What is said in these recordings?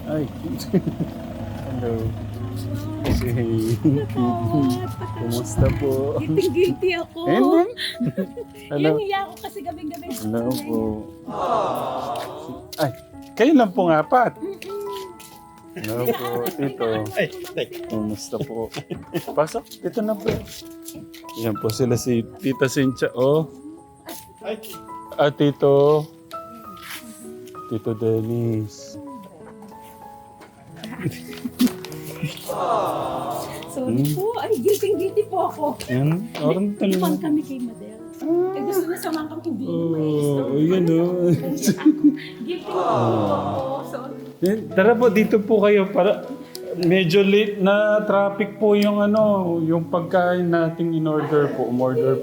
Ay. Hello. Kasi, kumusta po? Guilty ako. Hindi. Hello. Yung hiya ko kasi gabing-gabi. Hello po. Ay, kayo lang pong apat. Hello po, Tito. Kumusta po? Pasok, dito na po. Yan po sila si Tita Cynthia. Oh. Tito. Tito Dennis. Sorry po. Ay, guilty po ako. Yan. Orang talaga. Iwan kami kay Madel. Eh, gusto na samahan kang hindi Oh, yan oh. Guilty po ako. Sorry. Tara po, dito po kayo para medyo late na traffic po yung yung pagkain nating in-order po. Umorder.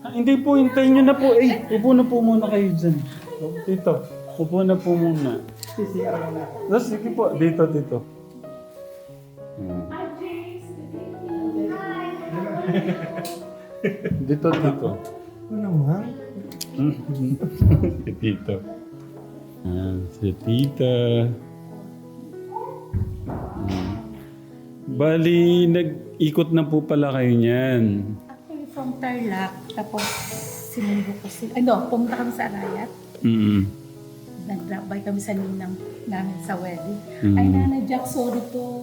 Hindi po, hintayin nyo na po. Upo na po muna kayo dyan. Dito, upo na po muna. Sige po, dito. Dito. Ano naman? Si Tito. Si Tita. Bali, nag-ikot na po pala kayo niyan. Actually, from Tarlac, tapos sinundo ko sila. Pumunta kami sa Arayat. Nag-drop by kami sa ninang namin sa wedding. Ay, Nana Jack, sorry po.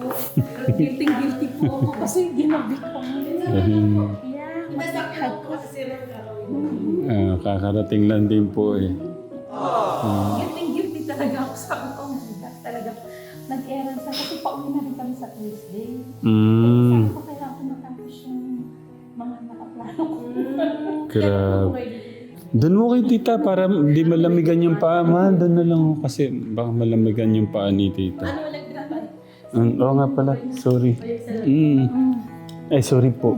Guilty po ako kasi ginabi ko. Yeah, masakad ko. Kakarating lang din po eh. Guilty talaga ako sa ako. Talaga, nag-errands sa kasi pauwi na rin kami sa Tuesday. Sabi ko, kailangan ko matapos yung mga nakaplano ko. Grabe. Doon mo kay Tita para hindi malamigan yung paa. Doon na lang ako kasi baka malamigan yung paa ni Tita. Ano, nag-drop? Oo nga pala. Sorry. Ay, sorry po.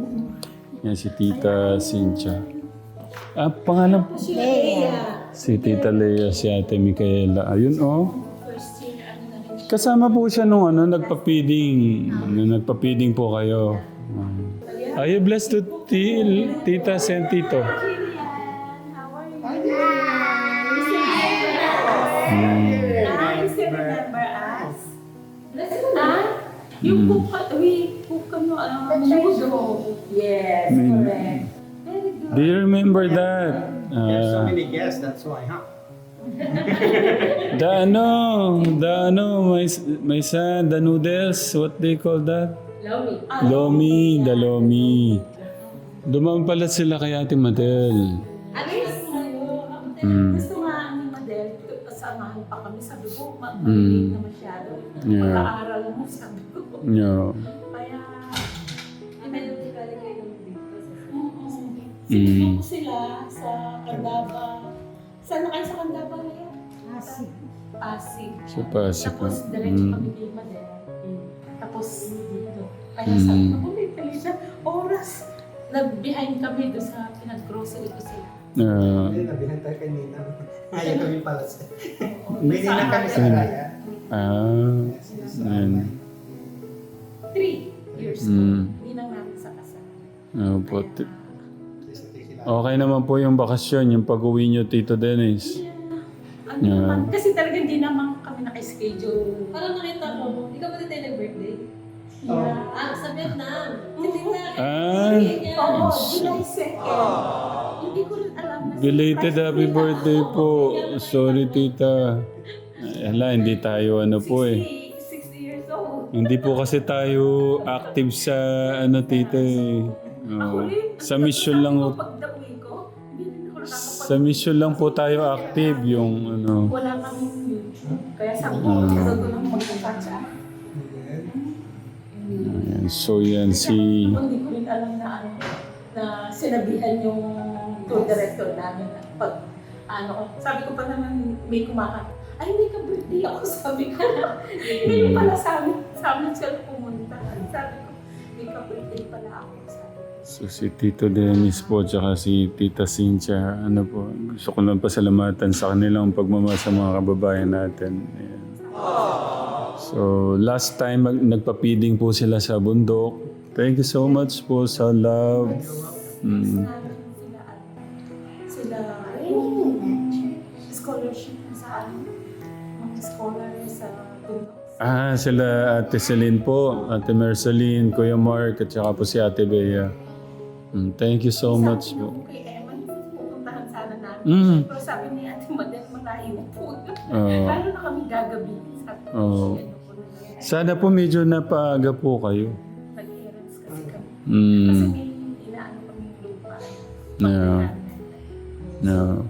Yan si Tita Cynthia. Pangalan po? Si Tita Lea, si Ate Micaela. Ayun, oh. Kasama po siya nung nagpa-feeding. Nung nagpa-feeding po kayo. Are you blessed to Tita and Tito? Remember us? Yung cook Yes, correct. Very good. Do you remember that? There's so many guests, that's why, huh? My son, the noodles, what they call that? Lomi. The lomi. Dumaan pala sila kay Ate Madel. Gusto nga ni Madel, kasamahan pa kami. Sabi ko, mahilig na masyado. Yeah. Mag-aaral mo, sabi ko. Yeah. Kaya, sinigyan ko sila sa Candaba. Saan na kayo sa Candaba ngayon? Pasig. Sa Pasig. Tapos, diretso kami kay Madel. Tapos, dito. Kaya sabi ko, bumibili siya. Oras. Nag-behind kami doon sa pinag-grocery ko sila. Hindi, nabihan tayo kay Nina. Ayaw kami pala siya. May Nina kami sa Araya. Ayan. 3 years old. Hindi nang namin sa kasal. Po. Okay naman po yung bakasyon, yung pag-uwi nyo, Tito Dennis. Ano naman, kasi talaga hindi naman kami naka-schedule. Parang nakita ko, ikaw ba din tayo nag-birthday? Yeah. Sa Vietnam. Hindi na. Oo, July 2nd. Hindi ko rin alam na Belated happy birthday po. Sorry, Tita. Hindi tayo po eh. 60 years old. Hindi po kasi tayo active sa Tita eh. Sa mission lang Pagdawi ko, hindi rin ako Sa mission lang po tayo active yung Wala kami YouTube. Kaya sabi ko, sabi ko lang magkakatsa. Ayan, so yan si... Hindi ko rin alam na na sinabihan yung tour director namin na pag sabi ko pa naman may kumakanta. Ay, may ka-birthday ako, sabi ko. Hindi pala sa amin sila pumunta. Sabi ko, may ka-birthday pala ako, sabi ko. So si Tito Dennis po tsaka si Tita Cynthia, po, gusto ko lang pasalamatan sa kanilang pagmamahal sa mga kababayan natin. Ayan. So last time nagpa-feeding po sila sa bundok. Thank you so much po sa love. Sila, scholarship sa scholar sa Tundo. Sila Ate Celine po, Ate Merceline, Kuya Mark, at saka po si Ate Bea. Thank you so much po. Kay Eman, pupuntahan sana namin. Mm. Pero sabi ni Ate Madet, malayo po. Oo. Lalo na kami gagabi. Sabi ko, Oo. ano po nangyayari. Sana po medyo napaaga po kayo. Nag-errands kasi kami. Kasi Mm. may inaano kami lupa. Yeah. No.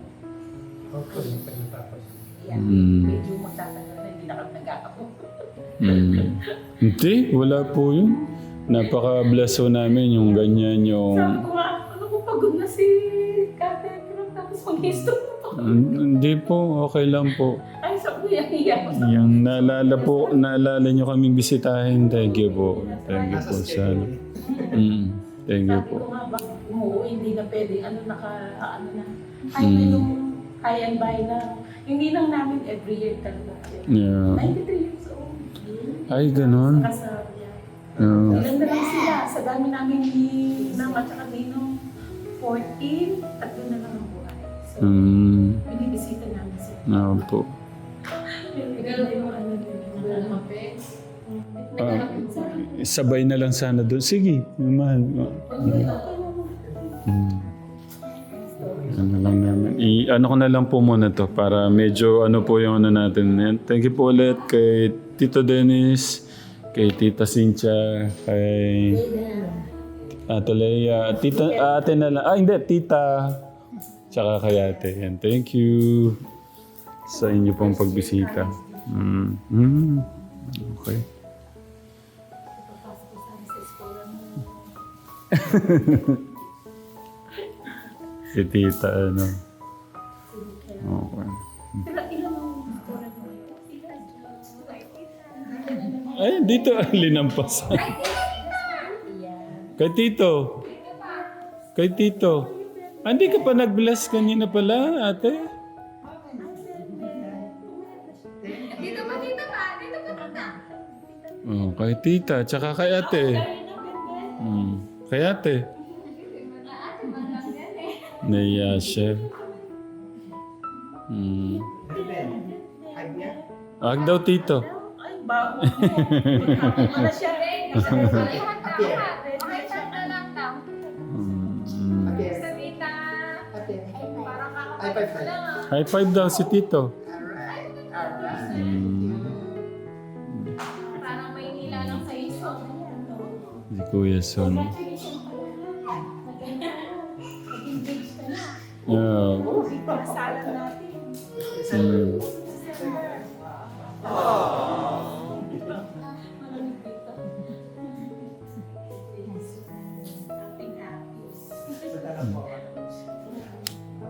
Hopefully, pag natapos. Yeah. Mm. Medyo magtatagal na, hindi na kami nag-aako. Hindi, wala po yun. Napaka-bless po namin yung ganyan yung... Sabi ko nga, ano ko pagod na si Kate. Tapos mag-history pa. Hindi po, okay lang po. Ay, sabi ko yung iyak ko. Yung naalala nyo kaming bisitahin. Thank you po. Thank you Nasa po sa... schedule. Thank you Sabi po. ko nga, bakit umuwi, hindi na pwede. Ano na. Ay, na yung high and buy na. Hindi lang namin every year talaga. Yeah. 93 years old. Ay, ganun. Kasama niya. Yeah. Ilan na lang sila. Sa dami namin ninang at saka ninong 14, tatlo na lang ang buhay. So, binibisita namin sila. No po. Pinaganda yung ano nila. Sabay na lang sana doon. Sige, mahal. Ano lang namin. Ano ko na lang po muna to para medyo ano po yung ano natin. And thank you po ulit kay Tito Dennis, kay Tita Cynthia, kay Ate Leia, ate na lang. Hindi, Tita. Tsaka kay ate. And thank you sa inyo pong pagbisita. Okay. Si Tita, ano. Okay. Pero ilan ang historia mo? Ay, dito linampasan. Kay Tito. Kay Tito. Hindi ka pa nag-bless kanina pala, ate? Dito pa, dito pa. Dito pa, tata. Oh, kay Tita, tsaka kay ate. Kay ate. Naiya siya. Hag niya. Ag daw, Tito. Ay, bago. Magkakot na siya. Pakita na lang daw. Sa tita. Parang Ay, kakapit five. lang ah. High five daw si Tito. Alright. Alright. Parang may nila lang sa inyo. Si Kuya Son. Yeah. Pasalan natin.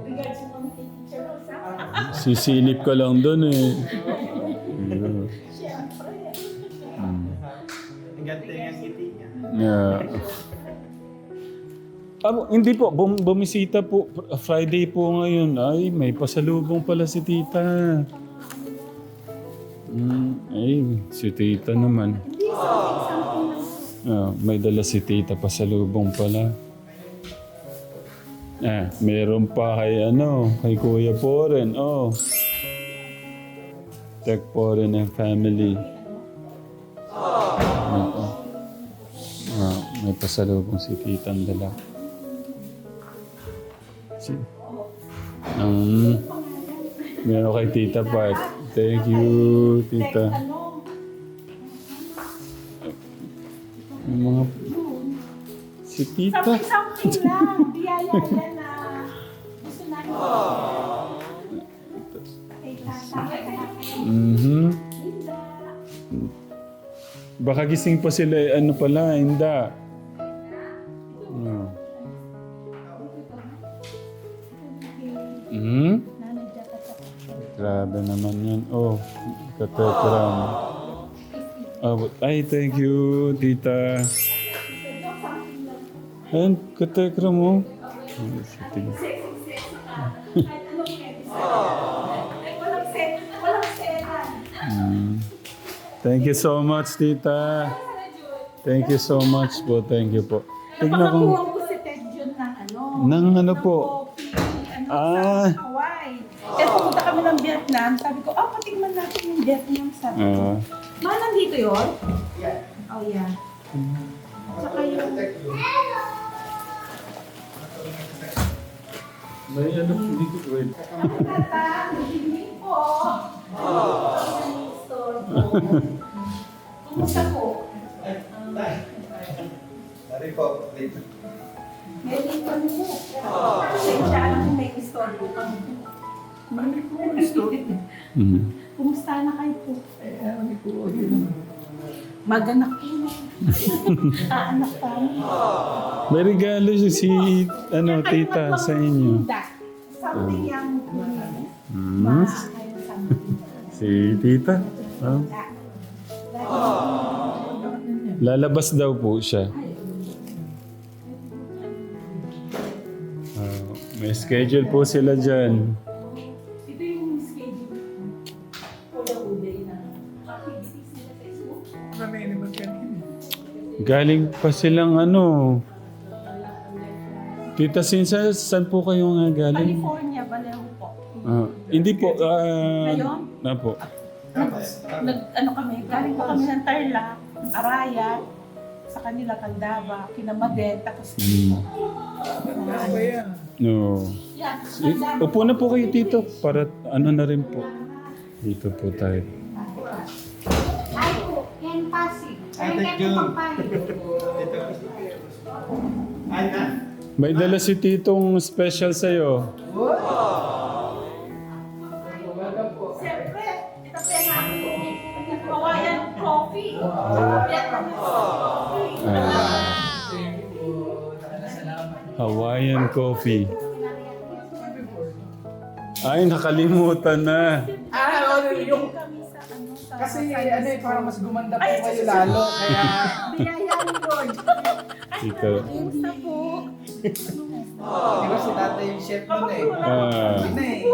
Regards mo kami kay Teacher Rose, ha? Sisilip ka lang doon eh. Siyempre. Ang ganda yung ngiti niya. Yeah. Hindi po, bumisita po. Friday po ngayon. Ay, may pasalubong pala si Tita. Ay, si Tita naman. May dala si Tita pasalubong pala. Meron pa kay kay Kuya Poren. Oh. Tech Poren and family. May pasalubong si Tita ang dala. Meron kay Tita Pat. Thank you, Tita. Yung mga... Si Tita. Something lang. Biyaya yan na gusto namin. Kay Tata. Baka gising pa sila. Ano pala, hinda. Grabe naman yan. Oh, katekram. Ay, thank you, Tita. Ayan, katekram mo. Thank you so much, Tita. Thank you so much po. Thank you po. Tignan ko. Napakakuha ko si Ted Jun ng Nang ano po? Hawaii. Eh, pumunta kami ng Vietnam. Sabi ko, patikman natin yung Vietnam sa Ma, nandito yun? Oh, yeah. Tsaka yung... May ano, hindi ko, wait. Tata, naginig po. Kumusta po? Sorry po. May lipon po. Siya, alam ko may istoryo kang Kumusta na kayo po? Maganak po na. Aanak kami. May regalo siya si, ano, tita sa inyo. Something yung Si tita. Oh. Lalabas daw po siya. May schedule po sila dyan. Ito yung schedule. Ula-ulay na activities nila sa school. Galing pa silang ano. Tita Sinsa, saan po kayo nga galing? California, Vallejo po. Hindi po. Ngayon? Na po. Ano kami, galing po kami ng Tarlac, Arayat, sa kanila Caldaba, Kinamadet, tapos No. yeah, Upo na po kayo dito para ano na rin po. Dito po tayo. Ay po, yan Pasig. Ate June. Ay na. May dala si Titong special sa'yo. siyempre, ito pa yung Hawaiian coffee. Vietnamese coffee. Hawaiian coffee. Ay, nakalimutan na. Yung kami sa ano sa Kasi ano eh, parang mas gumanda po kayo lalo. Kaya, biyaya ni Lord. Ito. Kumusta po? di ba si tatay yung chef nun eh. Ah, Hindi eh.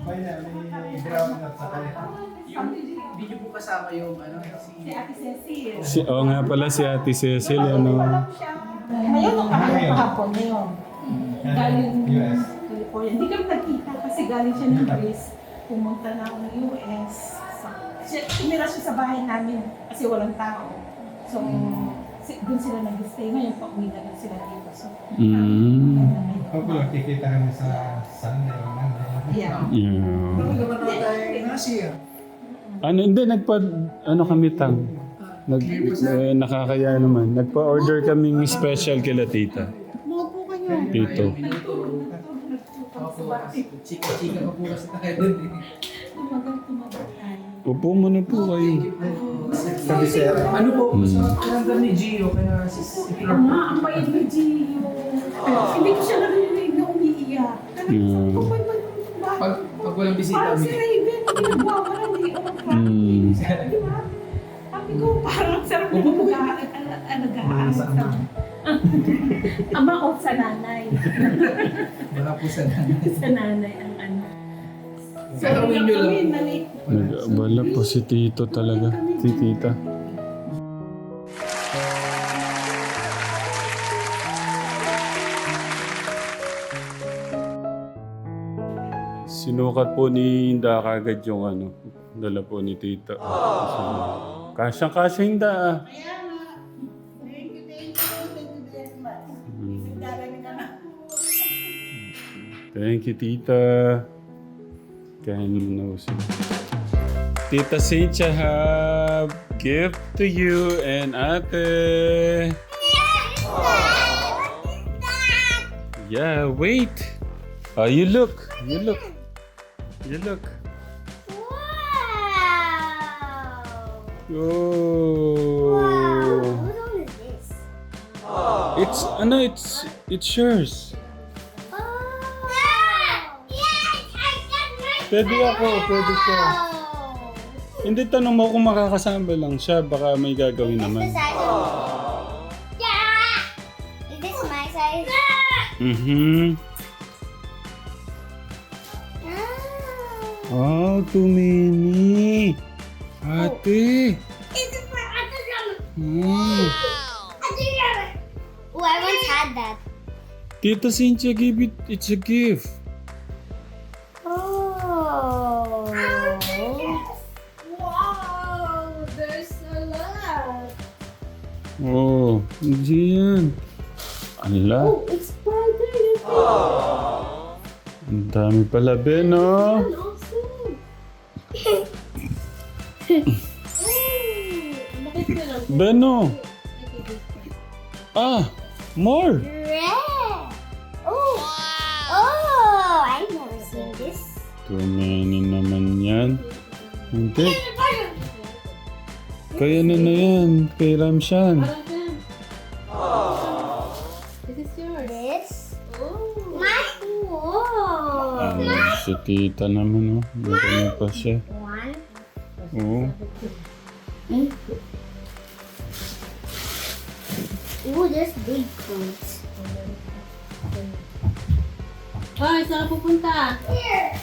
Ay na, may ground up sa kanila. Hindi niyo po kasama yung ano, Si Ate Cecil. nga pala si Ate Cecil, ano. Ngayon nung kahapon na yun. Galing US. California. Hindi kami nagkita kasi galing siya ng Greece. Pumunta na ako ng US. Tumira siya sa bahay namin kasi walang tao. So, doon sila nag-stay. Ngayon, pauwi na lang sila dito. So, Hopefully, kikita kami sa Sunday o Monday. yeah. Yeah. naman na tayo nasiya. Ano, hindi, ano kami tang. Nakakaya naman. Nagpa-order kaming special kila tita. Umupo kayo. Tito. Opo, chika-chika pa po kasi tayo dun eh. Tumagal tayo. Upo muna po kayo. Sa Bisera. Ano po, sa pinanggan ni Gio, kaya si Ang bait ni Gio. Hindi ko siya narinig na umiiyak. Pag walang bisita, Parang si Raven, hindi nagwawala, hindi ako nag-practice. Di ba? Sabi ko, parang sarap na mag-alagaan sa ama o sa nanay. wala po sa nanay. Sa nanay ang ano. Pero Sorry yun lang lang. kami, mali. Nag-abala po si Tito talaga. Si tita. Sinukat po ni Inda kagad yung ano, dala po ni tita. Kasyang-kasya Inda ah. Thank you very much. Darating ka na. Thank you, tita. Kain mo na siya. Tita Cynthia have gift to you and ate. Yeah, wait. You look. You look. You look. Wow! Oh. Whose one is this? It's yours. Oh! Yes! I got my Pwede ako, pwede siya. Hindi, tanong mo kung makakasama lang siya, baka may gagawin This naman. the size of Yeah! Is this my size? Mhm. Oh, too many. Ate. This is for other drama. Hmm. Oh, I once had that. Tita Cynthia gave it. It's a gift. Oh. Hindi yan. Ala. Oh, it's spider! Ang dami pala, Beno. Awesome! Bakit ka lang? Beno. Ah, more. Red. Oh. Oh, I've never seen this. Too many naman yan. Hindi. Kaya na yan. Kay Ramshan. This is yours. This. Oh. Mine. Whoa. Si tita naman, oh. Meron na pa siya. One. Oo. Ooh, there's big fruits. Hoy, saan ka pupunta? Here.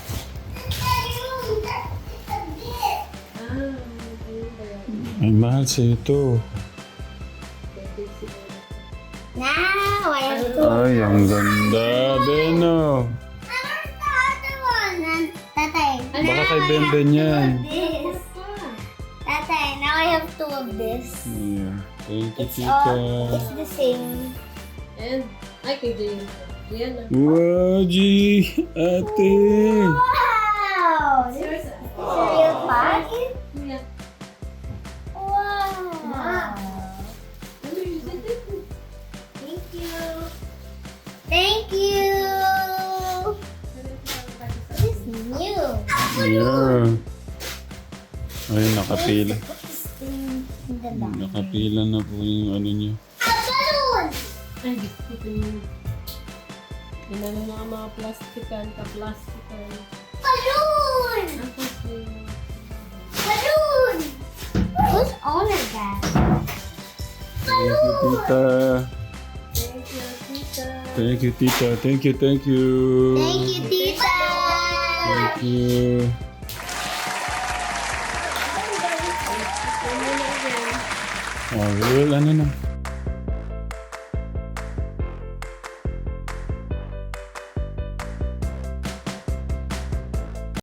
Ay, mahal sa ito. Now I have to. Ay, ang ganda, Beno. Where's the other one? Tatay. Baka kay Benben yan. This. Tatay, now I have two of this. Yeah. Thank you, It's tita. it's the same. And, ay, kay Jane. Yan na. Wow, G! Ate! Wow! This is a real pocket? Yeah. Wow! Thank you. Thank you. This is new. Yeah. Ay, nakapila. Put this thing in the back. Nakapila na po yung ano niya. A balloon! Ay, dito yun. Yan na lang mga plastikan, ka-plastikan. Balloon! Tapos yung... Balloon! Who's owner that? Thank you, tita. Thank you, tita. Thank you, tita. Thank you, thank you. Thank you, Tita! Thank you. Oh, well, ano na.